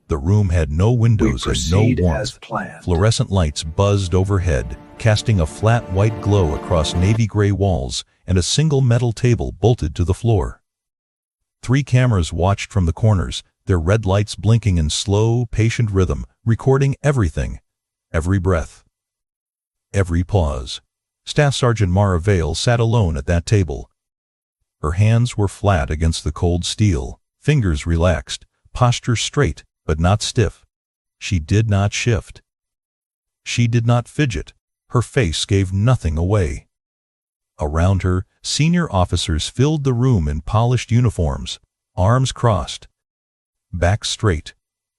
The room had no windows and no proceed as warmth. planned. Fluorescent lights buzzed overhead, casting a flat white glow across navy-gray walls and a single metal table bolted to the floor. 3 cameras watched from the corners, their red lights blinking in slow, patient rhythm, recording everything, every breath, every pause. Staff Sergeant Mara Vale sat alone at that table. Her hands were flat against the cold steel, fingers relaxed, posture straight, but not stiff. She did not shift. She did not fidget. Her face gave nothing away. Around her, senior officers filled the room in polished uniforms, arms crossed, backs straight,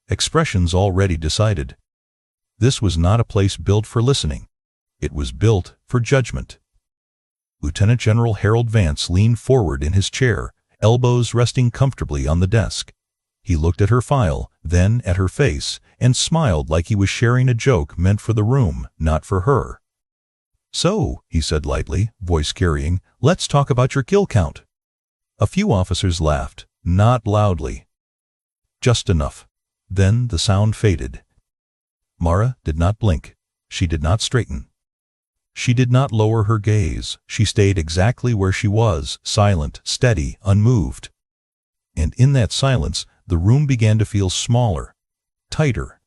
expressions already decided. This was not a place built for listening. It was built for judgment. Lieutenant General Harold Vance leaned forward in his chair, elbows resting comfortably on the desk. He looked at her file, then at her face, and smiled like he was sharing a joke meant for the room, not for her. "So," he said lightly, voice carrying, "let's talk about your kill count." A few officers laughed, not loudly. Just enough. Then the sound faded. Mara did not blink. She did not straighten. She did not lower her gaze. She stayed exactly where she was, silent, steady, unmoved. And in that silence, the room began to feel smaller, tighter,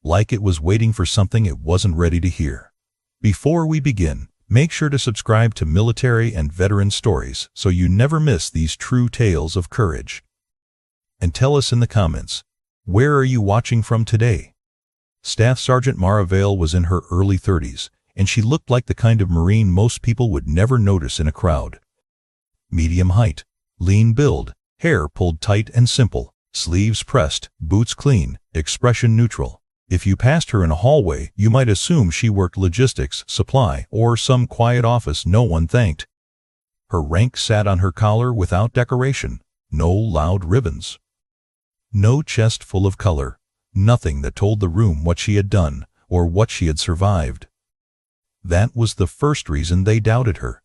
like it was waiting for something it wasn't ready to hear. Before we begin, make sure to subscribe to Military and Veteran Stories so you never miss these true tales of courage. And tell us in the comments, where are you watching from today? Staff Sergeant Mara Vale was in her early 30s, and she looked like the kind of Marine most people would never notice in a crowd. Medium height, lean build, hair pulled tight and simple, sleeves pressed, boots clean, expression neutral. If you passed her in a hallway, you might assume she worked logistics, supply, or some quiet office no one thanked. Her rank sat on her collar without decoration, no loud ribbons. No chest full of color, nothing that told the room what she had done or what she had survived. That was the first reason they doubted her.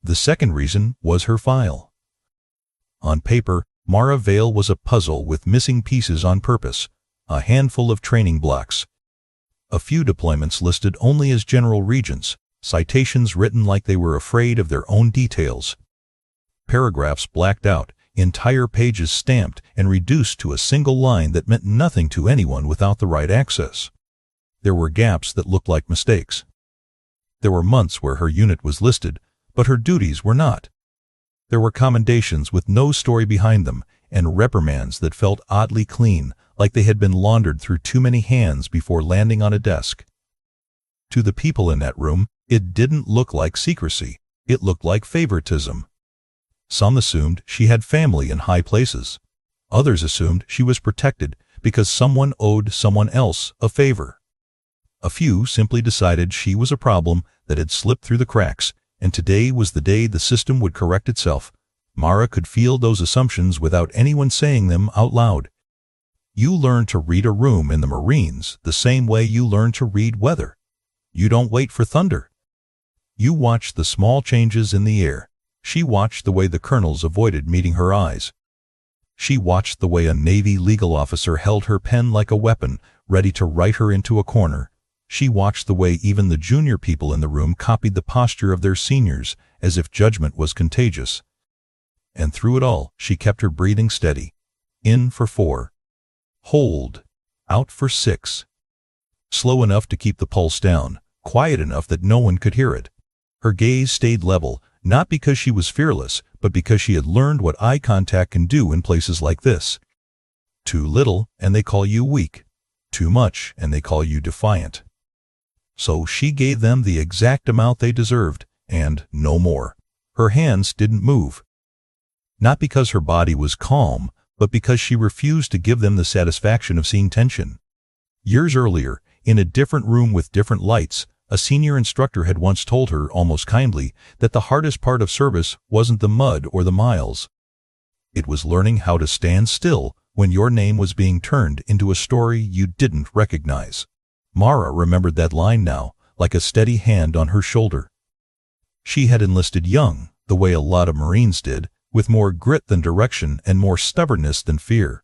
The second reason was her file. On paper, Mara Vale was a puzzle with missing pieces on purpose, a handful of training blocks, a few deployments listed only as general regents, citations written like they were afraid of their own details, paragraphs blacked out, entire pages stamped and reduced to a single line that meant nothing to anyone without the right access. There were gaps that looked like mistakes. There were months where her unit was listed, but her duties were not. There were commendations with no story behind them, and reprimands that felt oddly clean, like they had been laundered through too many hands before landing on a desk. To the people in that room, it didn't look like secrecy. It looked like favoritism. Some assumed she had family in high places. Others assumed she was protected because someone owed someone else a favor. A few simply decided she was a problem that had slipped through the cracks, and today was the day the system would correct itself. Mara could feel those assumptions without anyone saying them out loud. You learn to read a room in the Marines the same way you learn to read weather. You don't wait for thunder. You watch the small changes in the air. She watched the way the colonels avoided meeting her eyes. She watched the way a Navy legal officer held her pen like a weapon, ready to write her into a corner. She watched the way even the junior people in the room copied the posture of their seniors, as if judgment was contagious. And through it all, she kept her breathing steady. In for 4. Hold. Out for 6. Slow enough to keep the pulse down, quiet enough that no one could hear it. Her gaze stayed level, not because she was fearless, but because she had learned what eye contact can do in places like this. Too little, and they call you weak. Too much, and they call you defiant. So she gave them the exact amount they deserved, and no more. Her hands didn't move. Not because her body was calm, but because she refused to give them the satisfaction of seeing tension. Years earlier, in a different room with different lights, a senior instructor had once told her, almost kindly, that the hardest part of service wasn't the mud or the miles. It was learning how to stand still when your name was being turned into a story you didn't recognize. Mara remembered that line now, like a steady hand on her shoulder. She had enlisted young, the way a lot of Marines did, with more grit than direction and more stubbornness than fear.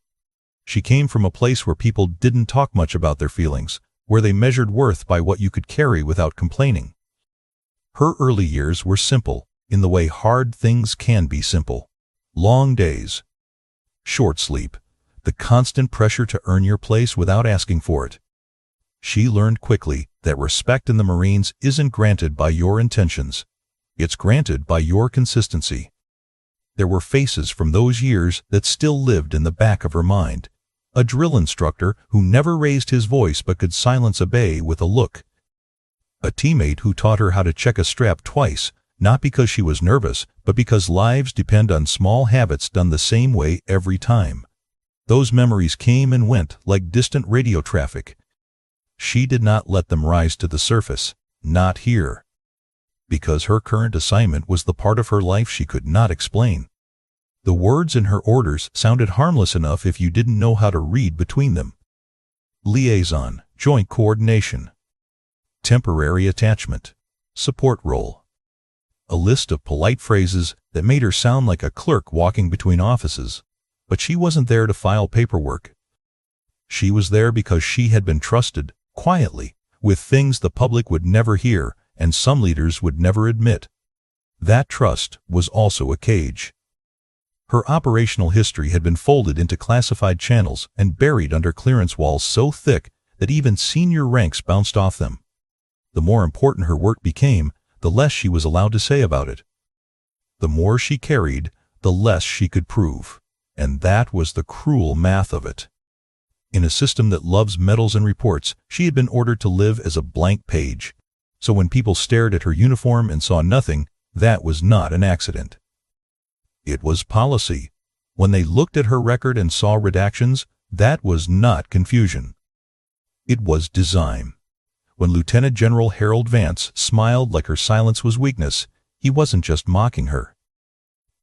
She came from a place where people didn't talk much about their feelings, where they measured worth by what you could carry without complaining. Her early years were simple, in the way hard things can be simple. Long days, short sleep, the constant pressure to earn your place without asking for it. She learned quickly that respect in the Marines isn't granted by your intentions. It's granted by your consistency. There were faces from those years that still lived in the back of her mind. A drill instructor who never raised his voice but could silence a bay with a look. A teammate who taught her how to check a strap twice, not because she was nervous, but because lives depend on small habits done the same way every time. Those memories came and went like distant radio traffic. She did not let them rise to the surface, not here. Because her current assignment was the part of her life she could not explain. The words in her orders sounded harmless enough if you didn't know how to read between them. Liaison, joint coordination, temporary attachment, support role. A list of polite phrases that made her sound like a clerk walking between offices. But she wasn't there to file paperwork. She was there because she had been trusted, quietly, with things the public would never hear and some leaders would never admit. That trust was also a cage. Her operational history had been folded into classified channels and buried under clearance walls so thick that even senior ranks bounced off them. The more important her work became, the less she was allowed to say about it. The more she carried, the less she could prove. And that was the cruel math of it. In a system that loves medals and reports, she had been ordered to live as a blank page. So when people stared at her uniform and saw nothing, that was not an accident. It was policy. When they looked at her record and saw redactions, that was not confusion. It was design. When Lieutenant General Harold Vance smiled like her silence was weakness, he wasn't just mocking her.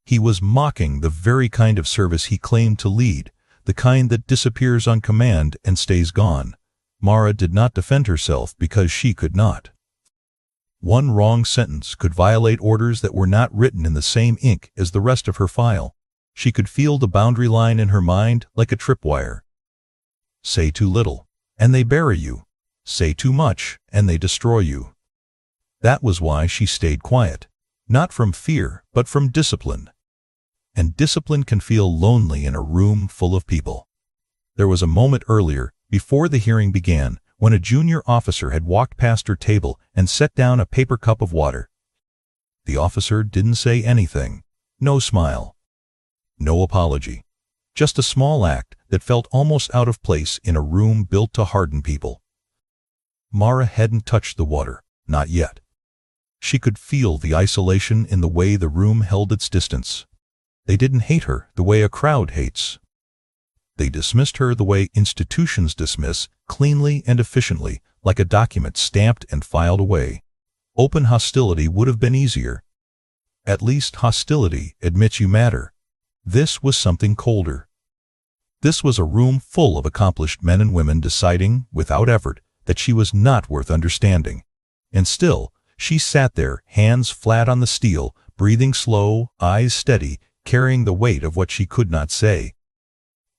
He was mocking the very kind of service he claimed to lead, the kind that disappears on command and stays gone. Mara did not defend herself because she could not. One wrong sentence could violate orders that were not written in the same ink as the rest of her file. She could feel the boundary line in her mind like a tripwire. Say too little, and they bury you. Say too much, and they destroy you. That was why she stayed quiet. Not from fear, but from discipline. And discipline can feel lonely in a room full of people. There was a moment earlier, before the hearing began, when a junior officer had walked past her table and set down a paper cup of water. The officer didn't say anything. No smile. No apology. Just a small act that felt almost out of place in a room built to harden people. Mara hadn't touched the water, not yet. She could feel the isolation in the way the room held its distance. They didn't hate her the way a crowd hates. They dismissed her the way institutions dismiss, cleanly and efficiently, like a document stamped and filed away. Open hostility would have been easier. At least hostility admits you matter. This was something colder. This was a room full of accomplished men and women deciding, without effort, that she was not worth understanding. And still, she sat there, hands flat on the steel, breathing slow, eyes steady, carrying the weight of what she could not say.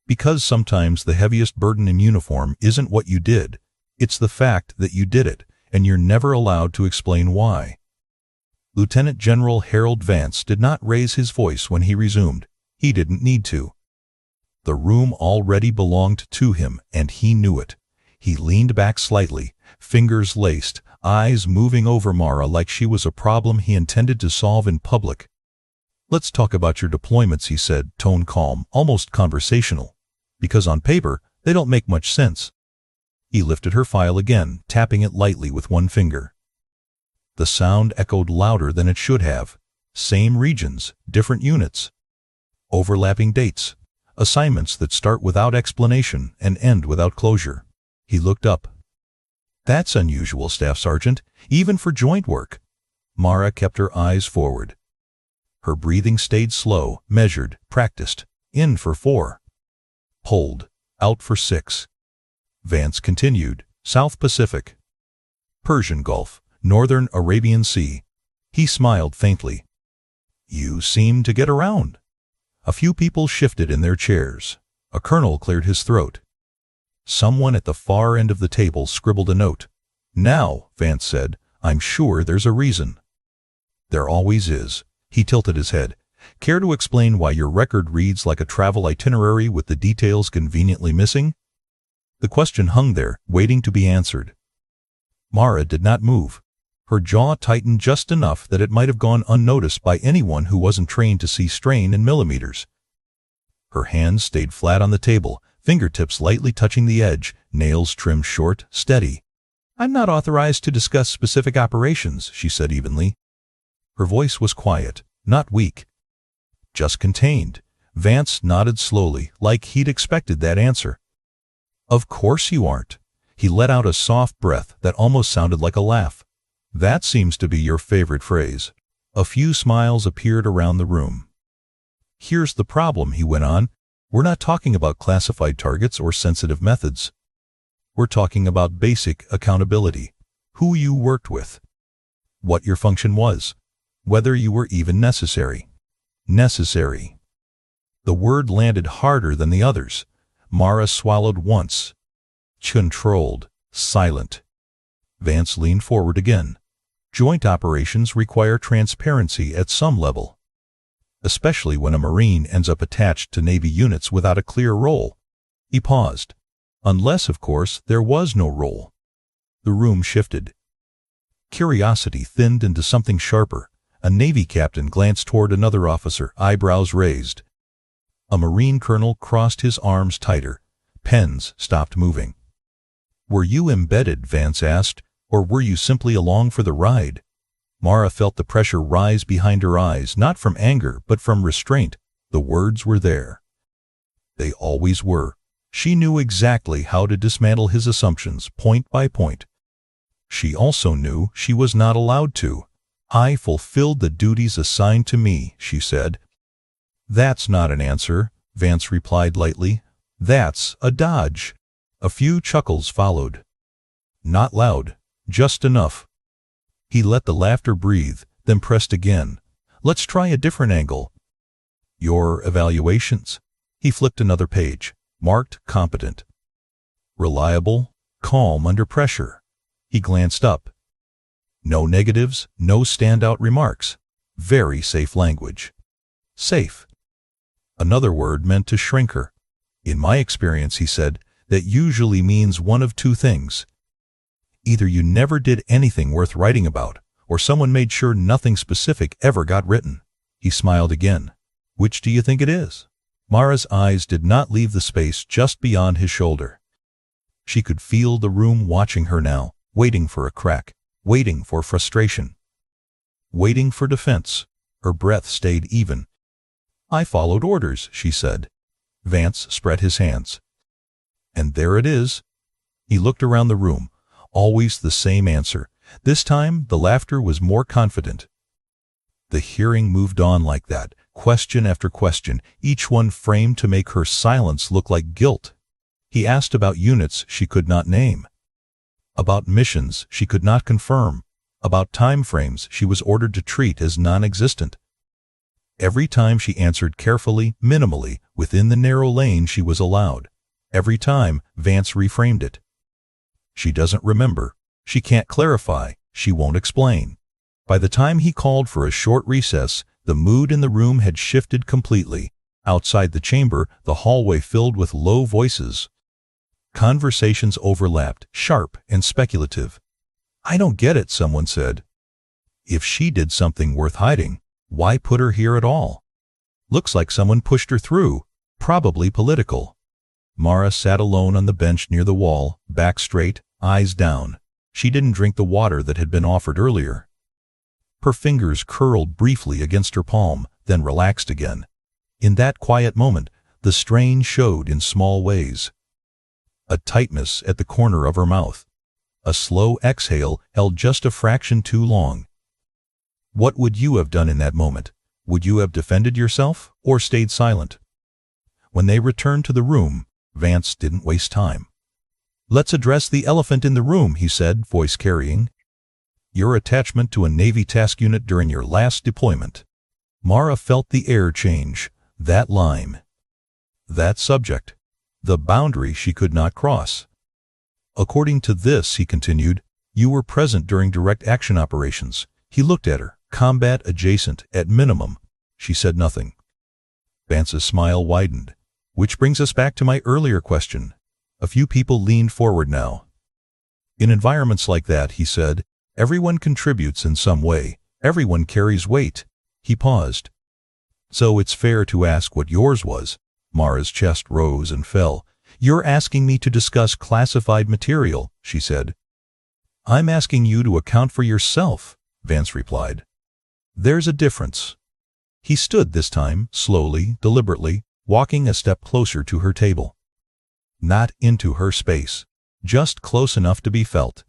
Because sometimes the heaviest burden in uniform isn't what you did, it's the fact that you did it, and you're never allowed to explain why. Lieutenant General Harold Vance did not raise his voice when he resumed. He didn't need to. The room already belonged to him, and he knew it. He leaned back slightly, fingers laced, eyes moving over Mara like she was a problem he intended to solve in public. "Let's talk about your deployments," he said, tone calm, almost conversational. "Because on paper, they don't make much sense." He lifted her file again, tapping it lightly with one finger. The sound echoed louder than it should have. Same regions, different units. Overlapping dates. Assignments that start without explanation and end without closure. He looked up. "That's unusual, Staff Sergeant, even for joint work." Mara kept her eyes forward. Her breathing stayed slow, measured, practiced. In for 4. Hold. Out for 6. Vance continued. South Pacific. Persian Gulf. Northern Arabian Sea. He smiled faintly. "You seem to get around." A few people shifted in their chairs. A colonel cleared his throat. Someone at the far end of the table scribbled a note. "Now," Vance said, "I'm sure there's a reason." "There always is." He tilted his head. "Care to explain why your record reads like a travel itinerary with the details conveniently missing?" The question hung there, waiting to be answered. Mara did not move. Her jaw tightened just enough that it might have gone unnoticed by anyone who wasn't trained to see strain in millimeters. Her hands stayed flat on the table, fingertips lightly touching the edge, nails trimmed short, steady. "I'm not authorized to discuss specific operations," she said evenly. Her voice was quiet, not weak. Just contained. Vance nodded slowly, like he'd expected that answer. "Of course you aren't." He let out a soft breath that almost sounded like a laugh. "That seems to be your favorite phrase." A few smiles appeared around the room. "Here's the problem," he went on. "We're not talking about classified targets or sensitive methods. We're talking about basic accountability. Who you worked with. What your function was. Whether you were even necessary." Necessary. The word landed harder than the others. Mara swallowed once. Controlled. Silent. Vance leaned forward again. "Joint operations require transparency at some level. Especially when a Marine ends up attached to Navy units without a clear role." He paused. "Unless, of course, there was no role." The room shifted. Curiosity thinned into something sharper. A Navy captain glanced toward another officer, eyebrows raised. A Marine colonel crossed his arms tighter. Pens stopped moving. "Were you embedded?" Vance asked, "or were you simply along for the ride?" Mara felt the pressure rise behind her eyes, not from anger, but from restraint. The words were there. They always were. She knew exactly how to dismantle his assumptions, point by point. She also knew she was not allowed to. "I fulfilled the duties assigned to me," she said. "That's not an answer," Vance replied lightly. "That's a dodge." A few chuckles followed. Not loud, just enough. He let the laughter breathe, then pressed again. "Let's try a different angle." "Your evaluations?" He flipped another page. Marked competent. "Reliable, calm under pressure." He glanced up. "No negatives, no standout remarks. Very safe language." Safe. Another word meant to shrink her. "In my experience," he said, "that usually means one of two things. Either you never did anything worth writing about, or someone made sure nothing specific ever got written." He smiled again. "Which do you think it is?" Mara's eyes did not leave the space just beyond his shoulder. She could feel the room watching her now, waiting for a crack. Waiting for frustration. Waiting for defense. Her breath stayed even. "I followed orders," she said. Vance spread his hands. "And there it is." He looked around the room. Always the same answer. This time the laughter was more confident. The hearing moved on like that, question after question, each one framed to make her silence look like guilt. He asked about units she could not name. About missions she could not confirm. About time frames she was ordered to treat as non-existent. Every time she answered carefully, minimally, within the narrow lane she was allowed. Every time Vance reframed it. She doesn't remember. She can't clarify. She won't explain. By the time he called for a short recess, the mood in the room had shifted completely. Outside the chamber, the hallway filled with low voices. Conversations overlapped, sharp and speculative. "I don't get it," someone said. "If she did something worth hiding, why put her here at all? Looks like someone pushed her through, probably political." Mara sat alone on the bench near the wall, back straight, eyes down. She didn't drink the water that had been offered earlier. Her fingers curled briefly against her palm, then relaxed again. In that quiet moment, the strain showed in small ways. A tightness at the corner of her mouth. A slow exhale held just a fraction too long. What would you have done in that moment? Would you have defended yourself, or stayed silent? When they returned to the room, Vance didn't waste time. "Let's address the elephant in the room," he said, voice carrying. "Your attachment to a Navy task unit during your last deployment." Mara felt the air change. That line. That subject. the boundary she could not cross. According to this, he continued, you were present during direct action operations. He looked at her, combat adjacent, at minimum. She said nothing. Vance's smile widened. Which brings us back to my earlier question. A few people leaned forward now. In environments like that, he said, everyone contributes in some way. Everyone carries weight. He paused. So it's fair to ask what yours was. Mara's chest rose and fell. You're asking me to discuss classified material, she said. I'm asking you to account for yourself, Vance replied. There's a difference. He stood this time, slowly, deliberately, walking a step closer to her table. Not into her space, just close enough to be felt.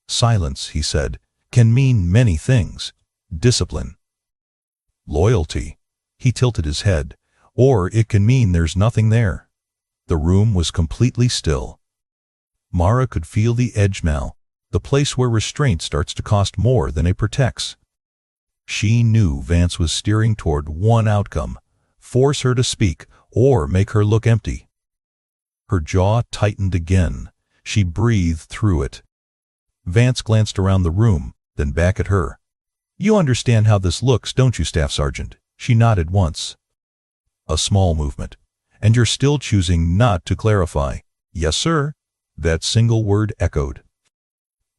Silence, he said, can mean many things. Discipline. Loyalty. He tilted his head. Or it can mean there's nothing there. The room was completely still. Mara could feel the edge now, the place where restraint starts to cost more than it protects. She knew Vance was steering toward one outcome, force her to speak or make her look empty. Her jaw tightened again. She breathed through it. Vance glanced around the room, then back at her. You understand how this looks, don't you, Staff Sergeant? She nodded once. A small movement. And you're still choosing not to clarify. Yes, sir. That single word echoed.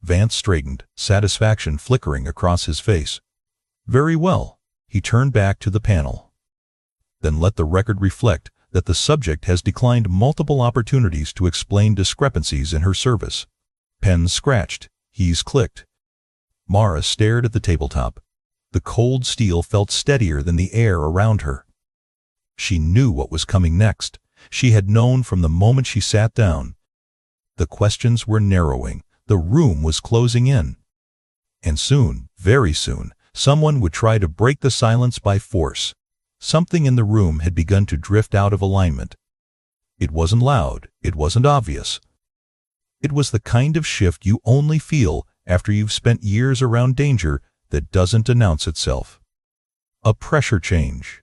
Vance straightened, satisfaction flickering across his face. Very well. He turned back to the panel. Then let the record reflect that the subject has declined multiple opportunities to explain discrepancies in her service. Pens scratched. Keys clicked. Mara stared at the tabletop. The cold steel felt steadier than the air around her. She knew what was coming next. She had known from the moment she sat down. The questions were narrowing. The room was closing in. And soon, very soon, someone would try to break the silence by force. Something in the room had begun to drift out of alignment. It wasn't loud. It wasn't obvious. It was the kind of shift you only feel after you've spent years around danger that doesn't announce itself. A pressure change.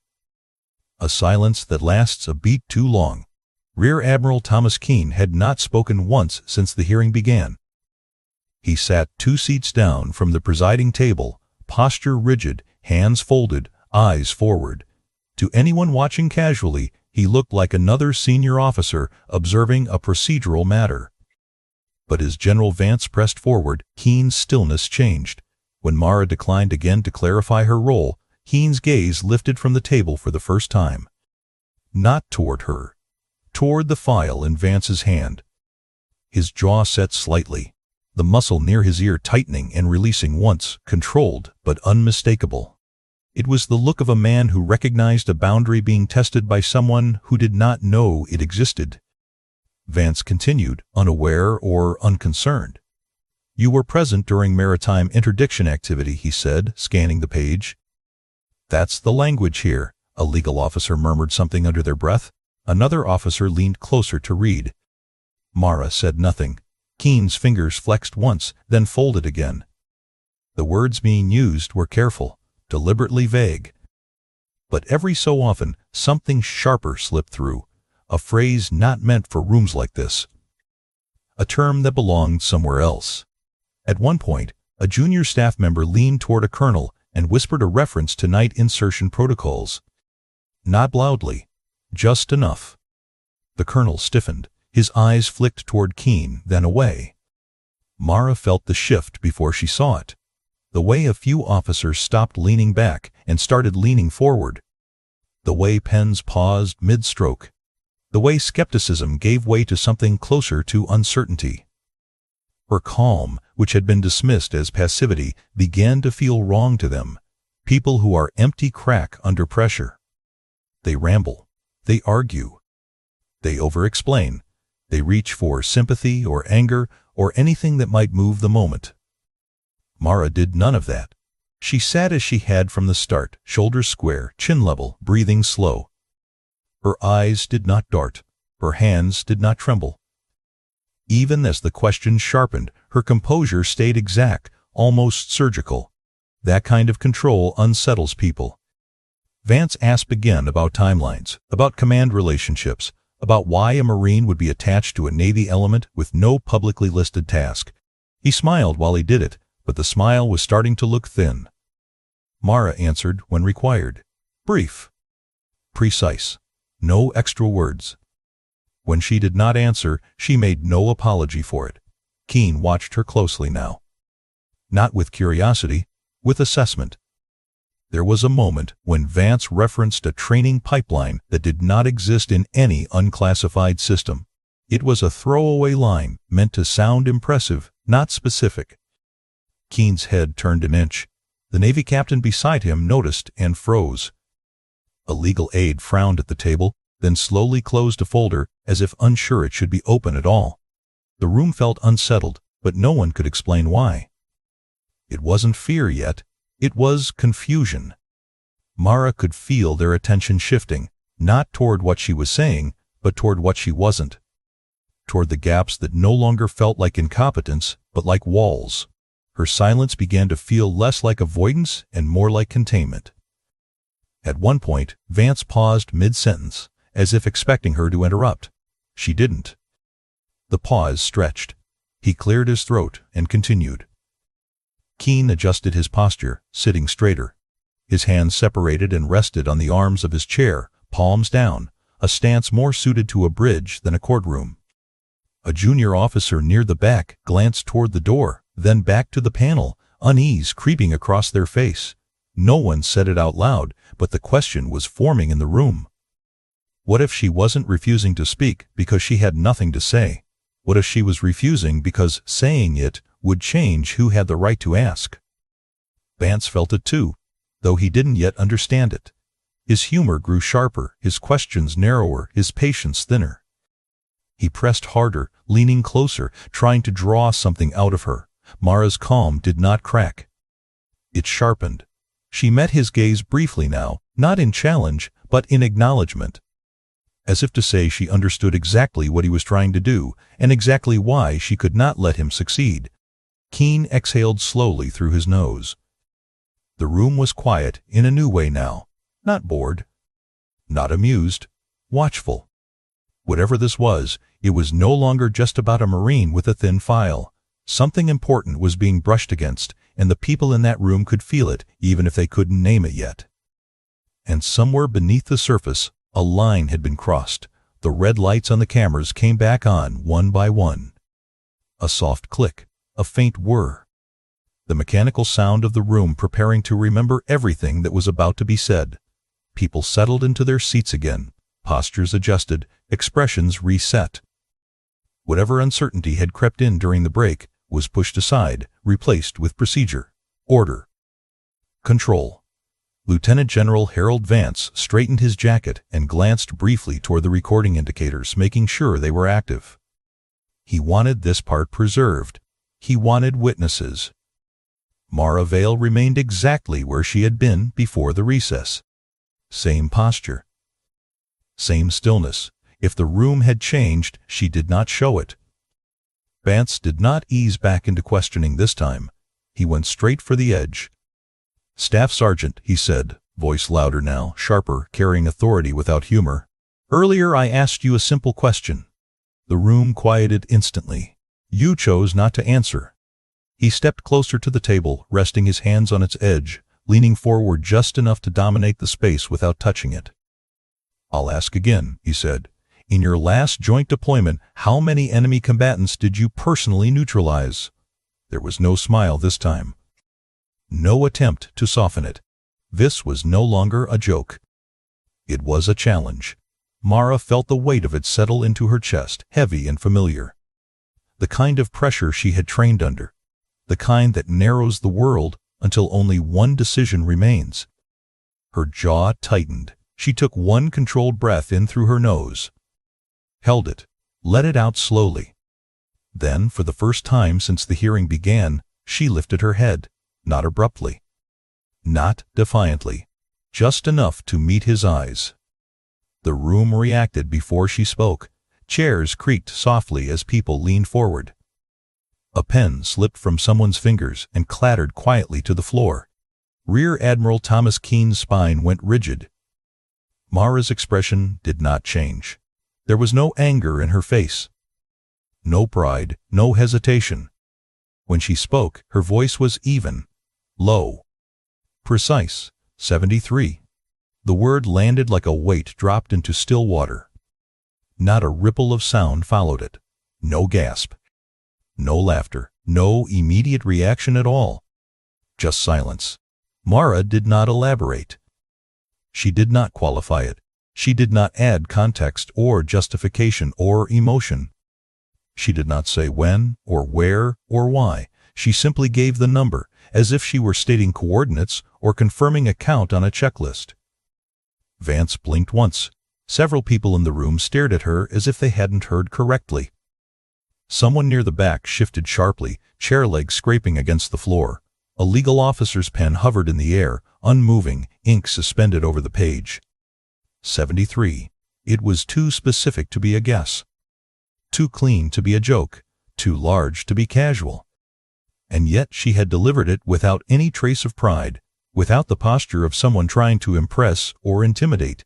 A silence that lasts a beat too long. Rear Admiral Thomas Keene had not spoken once since the hearing began. He sat 2 seats down from the presiding table, posture rigid, hands folded, eyes forward. To anyone watching casually, he looked like another senior officer observing a procedural matter. But as General Vance pressed forward, Keene's stillness changed. When Mara declined again to clarify her role, Keene's gaze lifted from the table for the first time. Not toward her. Toward the file in Vance's hand. His jaw set slightly, the muscle near his ear tightening and releasing once, controlled but unmistakable. It was the look of a man who recognized a boundary being tested by someone who did not know it existed. Vance continued, unaware or unconcerned. You were present during maritime interdiction activity, he said, scanning the page. That's the language here. A legal officer murmured something under their breath. Another officer leaned closer to read. Mara said nothing. Keene's fingers flexed once, then folded again. The words being used were careful, deliberately vague. But every so often, something sharper slipped through, a phrase not meant for rooms like this. A term that belonged somewhere else. At one point, a junior staff member leaned toward a colonel and whispered a reference to night insertion protocols. Not loudly, just enough. The colonel stiffened. His eyes flicked toward Keene, then away. Mara felt the shift before she saw it. The way a few officers stopped leaning back and started leaning forward. The way pens paused mid-stroke. The way skepticism gave way to something closer to uncertainty. Her calm, which had been dismissed as passivity, began to feel wrong to them. People who are empty crack under pressure. They ramble. They argue. They over-explain. They reach for sympathy or anger or anything that might move the moment. Mara did none of that. She sat as she had from the start, shoulders square, chin level, breathing slow. Her eyes did not dart. Her hands did not tremble. Even as the question sharpened, her composure stayed exact, almost surgical. That kind of control unsettles people. Vance asked again about timelines, about command relationships, about why a Marine would be attached to a Navy element with no publicly listed task. He smiled while he did it, but the smile was starting to look thin. Mara answered when required. Brief. Precise. No extra words. When she did not answer, she made no apology for it. Keen watched her closely now. Not with curiosity, with assessment. There was a moment when Vance referenced a training pipeline that did not exist in any unclassified system. It was a throwaway line meant to sound impressive, not specific. Keen's head turned an inch. The Navy captain beside him noticed and froze. A legal aide frowned at the table, then slowly closed a folder as if unsure it should be open at all. The room felt unsettled, but no one could explain why. It wasn't fear yet. It was confusion. Mara could feel their attention shifting, not toward what she was saying, but toward what she wasn't. Toward the gaps that no longer felt like incompetence, but like walls. Her silence began to feel less like avoidance and more like containment. At one point, Vance paused mid-sentence, as if expecting her to interrupt. She didn't. The pause stretched. He cleared his throat and continued. Keen adjusted his posture, sitting straighter. His hands separated and rested on the arms of his chair, palms down, a stance more suited to a bridge than a courtroom. A junior officer near the back glanced toward the door, then back to the panel, unease creeping across their face. No one said it out loud, but the question was forming in the room. What if she wasn't refusing to speak because she had nothing to say? What if she was refusing because saying it would change who had the right to ask? Vance felt it too, though he didn't yet understand it. His humor grew sharper, his questions narrower, his patience thinner. He pressed harder, leaning closer, trying to draw something out of her. Mara's calm did not crack. It sharpened. She met his gaze briefly now, not in challenge, but in acknowledgement. As if to say she understood exactly what he was trying to do, and exactly why she could not let him succeed. Keen exhaled slowly through his nose. The room was quiet in a new way now. Not bored. Not amused. Watchful. Whatever this was, it was no longer just about a Marine with a thin file. Something important was being brushed against, and the people in that room could feel it, even if they couldn't name it yet. And somewhere beneath the surface, a line had been crossed. The red lights on the cameras came back on, one by one. A soft click, a faint whir. The mechanical sound of the room preparing to remember everything that was about to be said. People settled into their seats again, postures adjusted, expressions reset. Whatever uncertainty had crept in during the break was pushed aside, replaced with procedure, order, control. Lieutenant General Harold Vance straightened his jacket and glanced briefly toward the recording indicators, making sure they were active. He wanted this part preserved. He wanted witnesses. Mara Vale remained exactly where she had been before the recess. Same posture. Same stillness. If the room had changed, she did not show it. Vance did not ease back into questioning this time. He went straight for the edge. "Staff Sergeant," he said, voice louder now, sharper, carrying authority without humor. "Earlier I asked you a simple question." The room quieted instantly. You chose not to answer. He stepped closer to the table, resting his hands on its edge, leaning forward just enough to dominate the space without touching it. "I'll ask again," he said. "In your last joint deployment, how many enemy combatants did you personally neutralize?" There was no smile this time. No attempt to soften it. This was no longer a joke. It was a challenge. Mara felt the weight of it settle into her chest, heavy and familiar. The kind of pressure she had trained under. The kind that narrows the world until only one decision remains. Her jaw tightened. She took one controlled breath in through her nose. Held it. Let it out slowly. Then, for the first time since the hearing began, she lifted her head. Not abruptly. Not defiantly. Just enough to meet his eyes. The room reacted before she spoke. Chairs creaked softly as people leaned forward. A pen slipped from someone's fingers and clattered quietly to the floor. Rear Admiral Thomas Keen's spine went rigid. Mara's expression did not change. There was no anger in her face. No pride, no hesitation. When she spoke, her voice was even, low, precise. 73. The word landed like a weight dropped into still water. Not a ripple of sound followed it. No gasp. No laughter. No immediate reaction at all. Just silence. Mara did not elaborate. She did not qualify it. She did not add context or justification or emotion. She did not say when or where or why. She simply gave the number, as if she were stating coordinates or confirming a count on a checklist. Vance blinked once. Several people in the room stared at her as if they hadn't heard correctly. Someone near the back shifted sharply, chair legs scraping against the floor. A legal officer's pen hovered in the air, unmoving, ink suspended over the page. 73. It was too specific to be a guess. Too clean to be a joke. Too large to be casual. And yet she had delivered it without any trace of pride, without the posture of someone trying to impress or intimidate.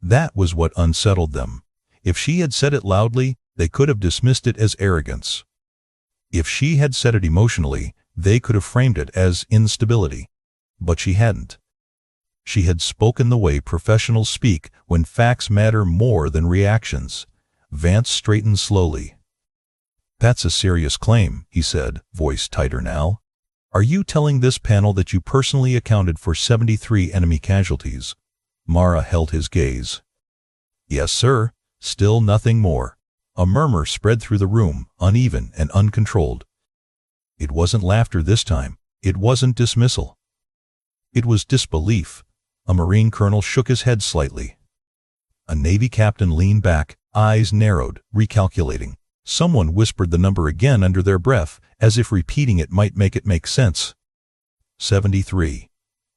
That was what unsettled them. If she had said it loudly, they could have dismissed it as arrogance. If she had said it emotionally, they could have framed it as instability. But she hadn't. She had spoken the way professionals speak when facts matter more than reactions. Vance straightened slowly. "That's a serious claim," he said, voice tighter now. "Are you telling this panel that you personally accounted for 73 enemy casualties?" Mara held his gaze. "Yes, sir." Still nothing more. A murmur spread through the room, uneven and uncontrolled. It wasn't laughter this time. It wasn't dismissal. It was disbelief. A Marine colonel shook his head slightly. A Navy captain leaned back, eyes narrowed, recalculating. Someone whispered the number again under their breath, as if repeating it might make it make sense. 73.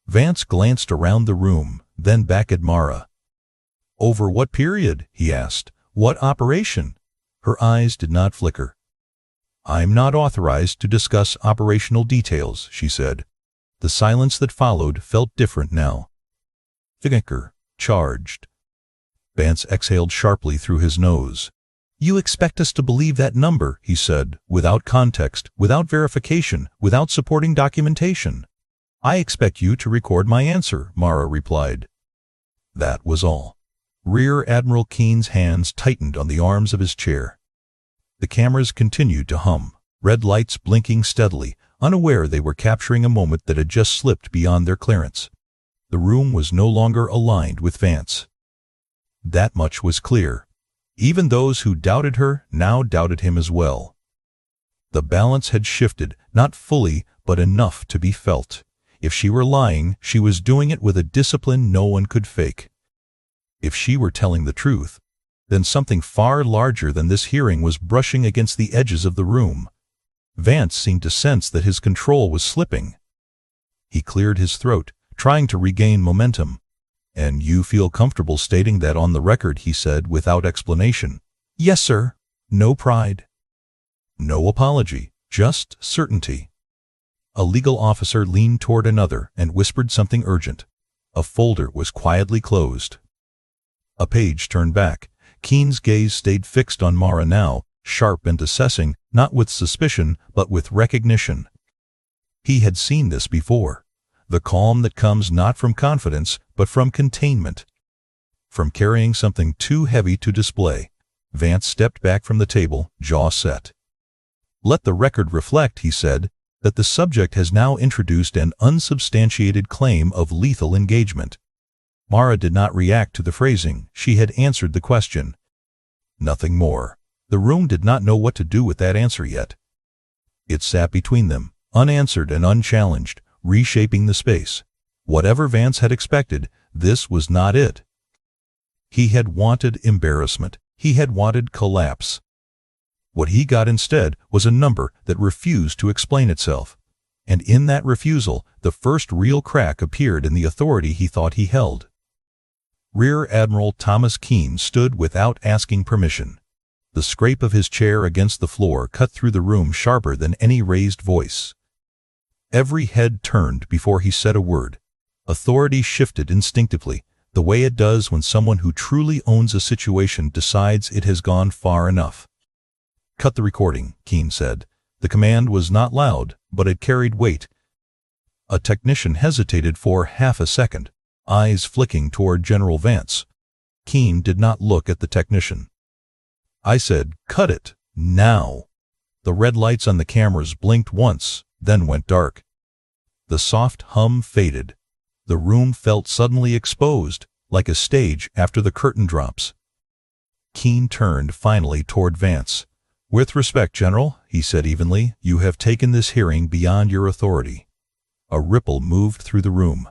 Vance glanced around the room, then back at Mara. "Over what period?" he asked. "What operation?" Her eyes did not flicker. "I'm not authorized to discuss operational details," she said. The silence that followed felt different now. "Finger charged." Vance exhaled sharply through his nose. "You expect us to believe that number," he said, without context, without verification, without supporting documentation. "I expect you to record my answer," Mara replied. That was all. Rear Admiral Keene's hands tightened on the arms of his chair. The cameras continued to hum, red lights blinking steadily, unaware they were capturing a moment that had just slipped beyond their clearance. The room was no longer aligned with Vance. That much was clear. Even those who doubted her now doubted him as well. The balance had shifted, not fully, but enough to be felt. If she were lying, she was doing it with a discipline no one could fake. If she were telling the truth, then something far larger than this hearing was brushing against the edges of the room. Vance seemed to sense that his control was slipping. He cleared his throat, trying to regain momentum. "And you feel comfortable stating that on the record," he said without explanation. "Yes, sir." No pride. No apology, just certainty. A legal officer leaned toward another and whispered something urgent. A folder was quietly closed. A page turned back. Keene's gaze stayed fixed on Mara now, sharp and assessing, not with suspicion, but with recognition. He had seen this before. The calm that comes not from confidence, but from containment. From carrying something too heavy to display. Vance stepped back from the table, jaw set. "Let the record reflect," he said, "that the subject has now introduced an unsubstantiated claim of lethal engagement." Mara did not react to the phrasing. She had answered the question. Nothing more. The room did not know what to do with that answer yet. It sat between them, unanswered and unchallenged, reshaping the space. Whatever Vance had expected, this was not it. He had wanted embarrassment. He had wanted collapse. What he got instead was a number that refused to explain itself. And in that refusal, the first real crack appeared in the authority he thought he held. Rear Admiral Thomas Keene stood without asking permission. The scrape of his chair against the floor cut through the room sharper than any raised voice. Every head turned before he said a word. Authority shifted instinctively. The way it does when someone who truly owns a situation decides it has gone far enough. "Cut the recording," Keene said. The command was not loud, but it carried weight. A technician hesitated for half a second, eyes flicking toward General Vance. Keene did not look at the technician. "I said, cut it, now." The red lights on the cameras blinked once, then went dark. The soft hum faded. The room felt suddenly exposed, like a stage after the curtain drops. Keene turned finally toward Vance. "With respect, General," he said evenly, "you have taken this hearing beyond your authority." A ripple moved through the room.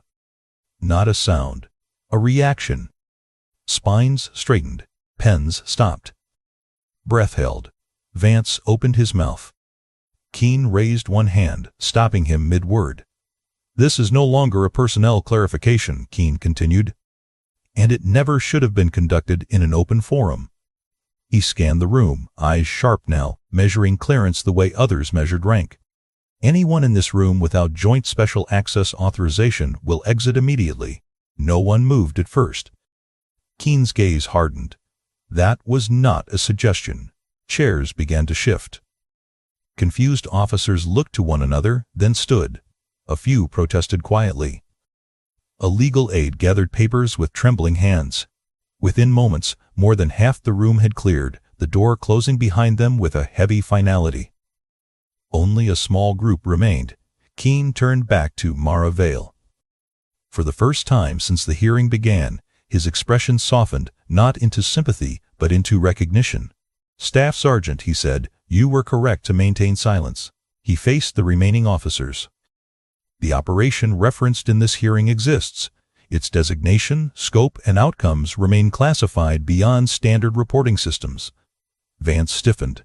Not a sound. A reaction. Spines straightened. Pens stopped. Breath held. Vance opened his mouth. Keene raised one hand, stopping him mid-word. "This is no longer a personnel clarification," Keene continued, "and it never should have been conducted in an open forum." He scanned the room, eyes sharp now, measuring clearance the way others measured rank. "Anyone in this room without Joint Special Access authorization will exit immediately." No one moved at first. Keene's gaze hardened. That was not a suggestion. Chairs began to shift. Confused officers looked to one another, then stood. A few protested quietly. A legal aide gathered papers with trembling hands. Within moments, more than half the room had cleared, the door closing behind them with a heavy finality. Only a small group remained. Keene turned back to Mara Vale. For the first time since the hearing began, his expression softened, not into sympathy, but into recognition. "Staff Sergeant," he said, "you were correct to maintain silence." He faced the remaining officers. "The operation referenced in this hearing exists. Its designation, scope, and outcomes remain classified beyond standard reporting systems." Vance stiffened.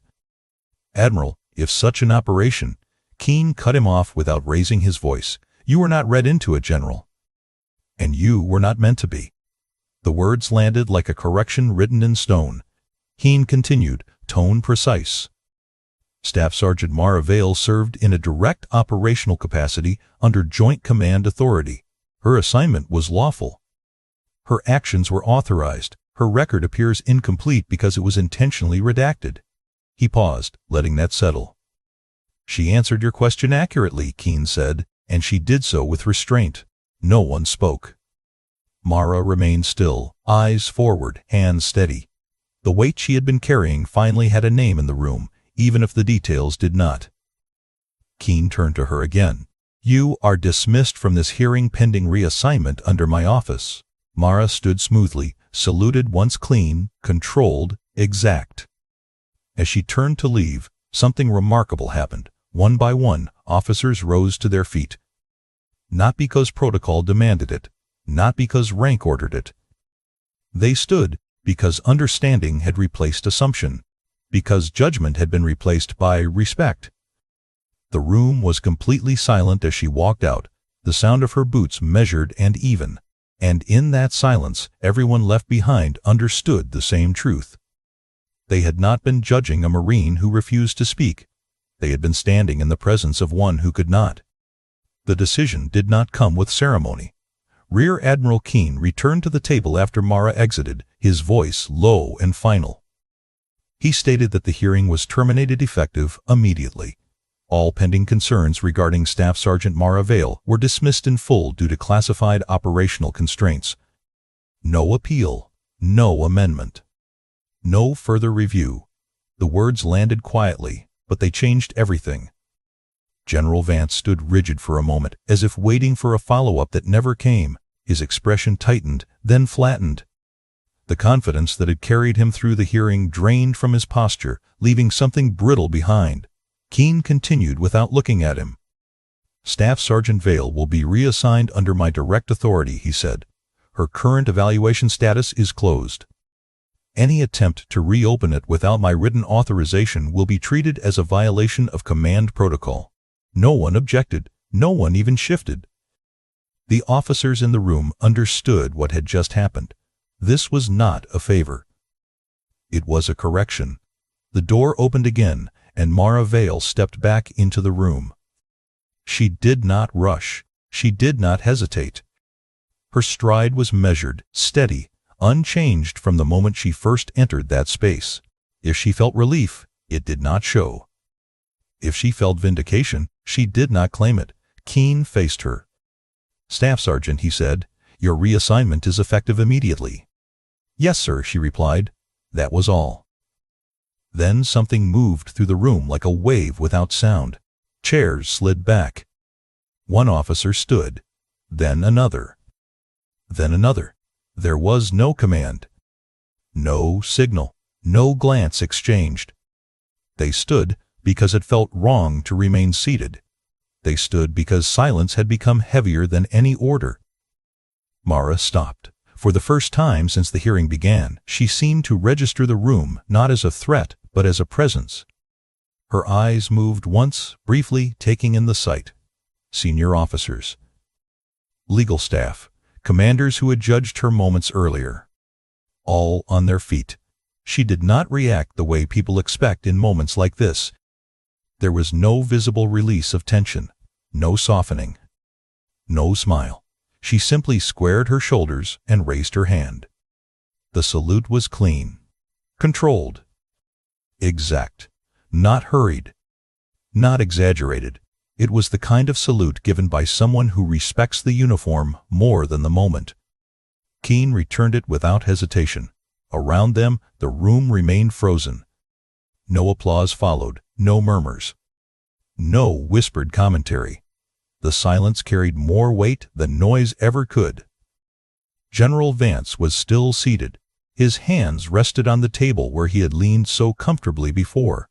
"Admiral, if such an operation—" Keene cut him off without raising his voice. "You were not read into it, General. And you were not meant to be." The words landed like a correction written in stone. Keene continued, tone precise. "Staff Sergeant Mara Vale served in a direct operational capacity under Joint Command authority. Her assignment was lawful. Her actions were authorized. Her record appears incomplete because it was intentionally redacted." He paused, letting that settle. "She answered your question accurately," Keene said, "and she did so with restraint." No one spoke. Mara remained still, eyes forward, hands steady. The weight she had been carrying finally had a name in the room, even if the details did not. Keene turned to her again. "You are dismissed from this hearing pending reassignment under my office." Mara stood smoothly, saluted once clean, controlled, exact. As she turned to leave, something remarkable happened. One by one, officers rose to their feet. Not because protocol demanded it, not because rank ordered it. They stood because understanding had replaced assumption, because judgment had been replaced by respect. The room was completely silent as she walked out, the sound of her boots measured and even. And in that silence, everyone left behind understood the same truth. They had not been judging a Marine who refused to speak. They had been standing in the presence of one who could not. The decision did not come with ceremony. Rear Admiral Keene returned to the table after Mara exited, his voice low and final. He stated that the hearing was terminated effective immediately. All pending concerns regarding Staff Sergeant Mara Vale were dismissed in full due to classified operational constraints. No appeal, no amendment, no further review. The words landed quietly, but they changed everything. General Vance stood rigid for a moment, as if waiting for a follow-up that never came. His expression tightened, then flattened. The confidence that had carried him through the hearing drained from his posture, leaving something brittle behind. Keene continued without looking at him. "Staff Sergeant Vale will be reassigned under my direct authority," he said. "Her current evaluation status is closed. Any attempt to reopen it without my written authorization will be treated as a violation of command protocol." No one objected. No one even shifted. The officers in the room understood what had just happened. This was not a favor. It was a correction. The door opened again, and Mara Vale stepped back into the room. She did not rush. She did not hesitate. Her stride was measured, steady, unchanged from the moment she first entered that space. If she felt relief, it did not show. If she felt vindication, she did not claim it. Keene faced her. "Staff Sergeant," he said, "your reassignment is effective immediately." "Yes, sir," she replied. That was all. Then something moved through the room like a wave without sound. Chairs slid back. One officer stood. Then another. Then another. There was no command. No signal. No glance exchanged. They stood because it felt wrong to remain seated. They stood because silence had become heavier than any order. Mara stopped. For the first time since the hearing began, she seemed to register the room not as a threat, but as a presence. Her eyes moved once, briefly taking in the sight. Senior officers. Legal staff. Commanders who had judged her moments earlier. All on their feet. She did not react the way people expect in moments like this. There was no visible release of tension, no softening, no smile. She simply squared her shoulders and raised her hand. The salute was clean, controlled, exact, not hurried, not exaggerated. It was the kind of salute given by someone who respects the uniform more than the moment. Keene returned it without hesitation. Around them, the room remained frozen. No applause followed, no murmurs, no whispered commentary. The silence carried more weight than noise ever could. General Vance was still seated. His hands rested on the table where he had leaned so comfortably before.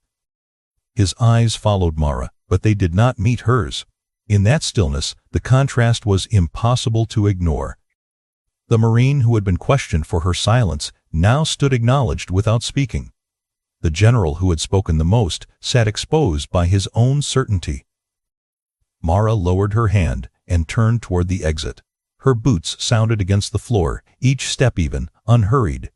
His eyes followed Mara, but they did not meet hers. In that stillness, the contrast was impossible to ignore. The Marine who had been questioned for her silence now stood acknowledged without speaking. The general who had spoken the most sat exposed by his own certainty. Mara lowered her hand and turned toward the exit. Her boots sounded against the floor, each step even, unhurried.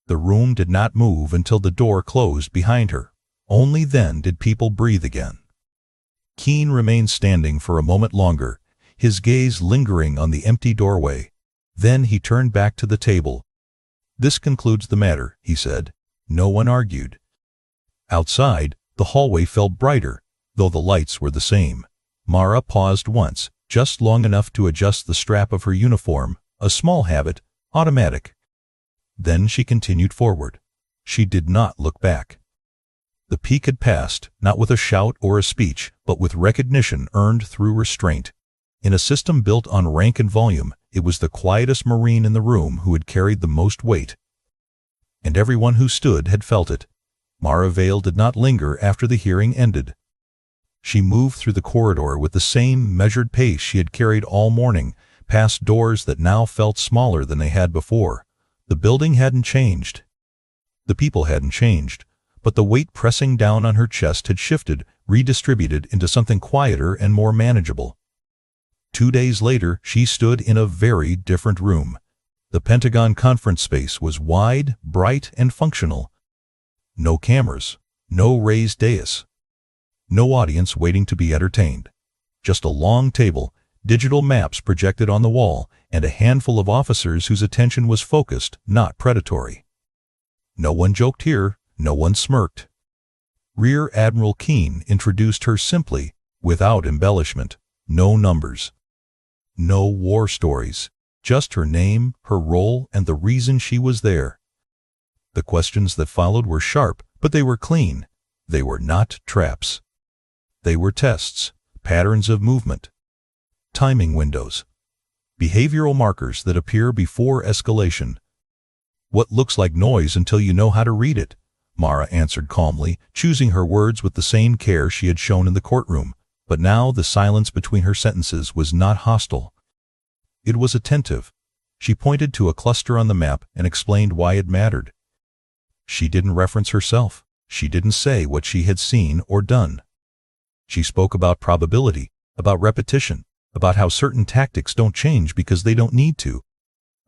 The room did not move until the door closed behind her. Only then did people breathe again. Keene remained standing for a moment longer, his gaze lingering on the empty doorway. Then he turned back to the table. "This concludes the matter," he said. No one argued. Outside, the hallway felt brighter, though the lights were the same. Mara paused once, just long enough to adjust the strap of her uniform, a small habit, automatic. Then she continued forward. She did not look back. The peak had passed, not with a shout or a speech, but with recognition earned through restraint. In a system built on rank and volume, it was the quietest Marine in the room who had carried the most weight. And everyone who stood had felt it. Mara Vale did not linger after the hearing ended. She moved through the corridor with the same measured pace she had carried all morning, past doors that now felt smaller than they had before. The building hadn't changed. The people hadn't changed, but the weight pressing down on her chest had shifted, redistributed into something quieter and more manageable. 2 days later, she stood in a very different room. The Pentagon conference space was wide, bright, and functional. No cameras, no raised dais, no audience waiting to be entertained. Just a long table, digital maps projected on the wall, and a handful of officers whose attention was focused, not predatory. No one joked here, no one smirked. Rear Admiral Keene introduced her simply, without embellishment. No numbers. No war stories. Just her name, her role, and the reason she was there. The questions that followed were sharp, but they were clean. They were not traps. They were tests, patterns of movement, timing windows, behavioral markers that appear before escalation. "What looks like noise until you know how to read it," Mara answered calmly, choosing her words with the same care she had shown in the courtroom. But now the silence between her sentences was not hostile. It was attentive. She pointed to a cluster on the map and explained why it mattered. She didn't reference herself. She didn't say what she had seen or done. She spoke about probability, about repetition, about how certain tactics don't change because they don't need to.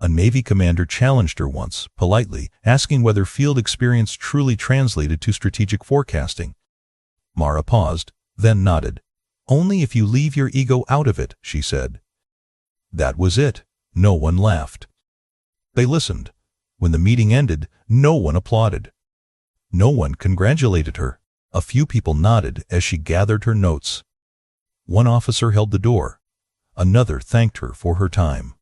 A Navy commander challenged her once, politely, asking whether field experience truly translated to strategic forecasting. Mara paused, then nodded. "Only if you leave your ego out of it," she said. That was it. No one laughed. They listened. When the meeting ended, no one applauded. No one congratulated her. A few people nodded as she gathered her notes. One officer held the door. Another thanked her for her time.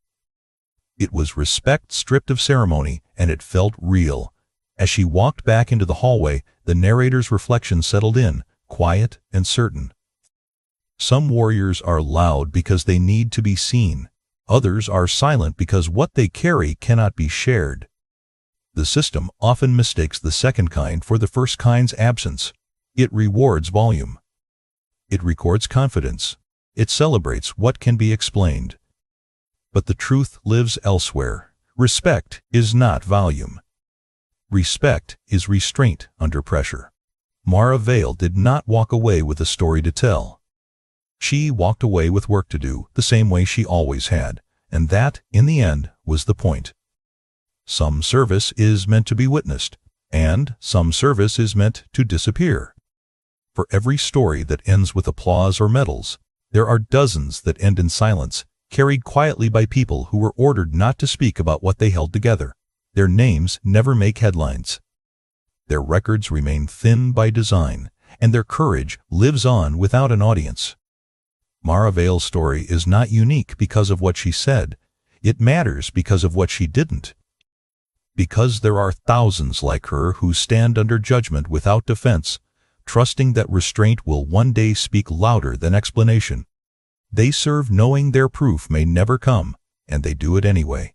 It was respect stripped of ceremony, and it felt real. As she walked back into the hallway, the narrator's reflection settled in, quiet and certain. Some warriors are loud because they need to be seen. Others are silent because what they carry cannot be shared. The system often mistakes the second kind for the first kind's absence. It rewards volume. It records confidence. It celebrates what can be explained. But the truth lives elsewhere. Respect is not volume. Respect is restraint under pressure. Mara Vale did not walk away with a story to tell. She walked away with work to do, the same way she always had, and that, in the end, was the point. Some service is meant to be witnessed, and some service is meant to disappear. For every story that ends with applause or medals, there are dozens that end in silence, carried quietly by people who were ordered not to speak about what they held together. Their names never make headlines. Their records remain thin by design, and their courage lives on without an audience. Mara Vale's story is not unique because of what she said. It matters because of what she didn't. Because there are thousands like her who stand under judgment without defense, trusting that restraint will one day speak louder than explanation. They serve knowing their proof may never come, and they do it anyway.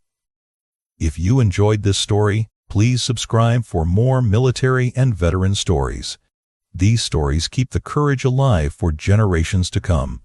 If you enjoyed this story, please subscribe for more military and veteran stories. These stories keep the courage alive for generations to come.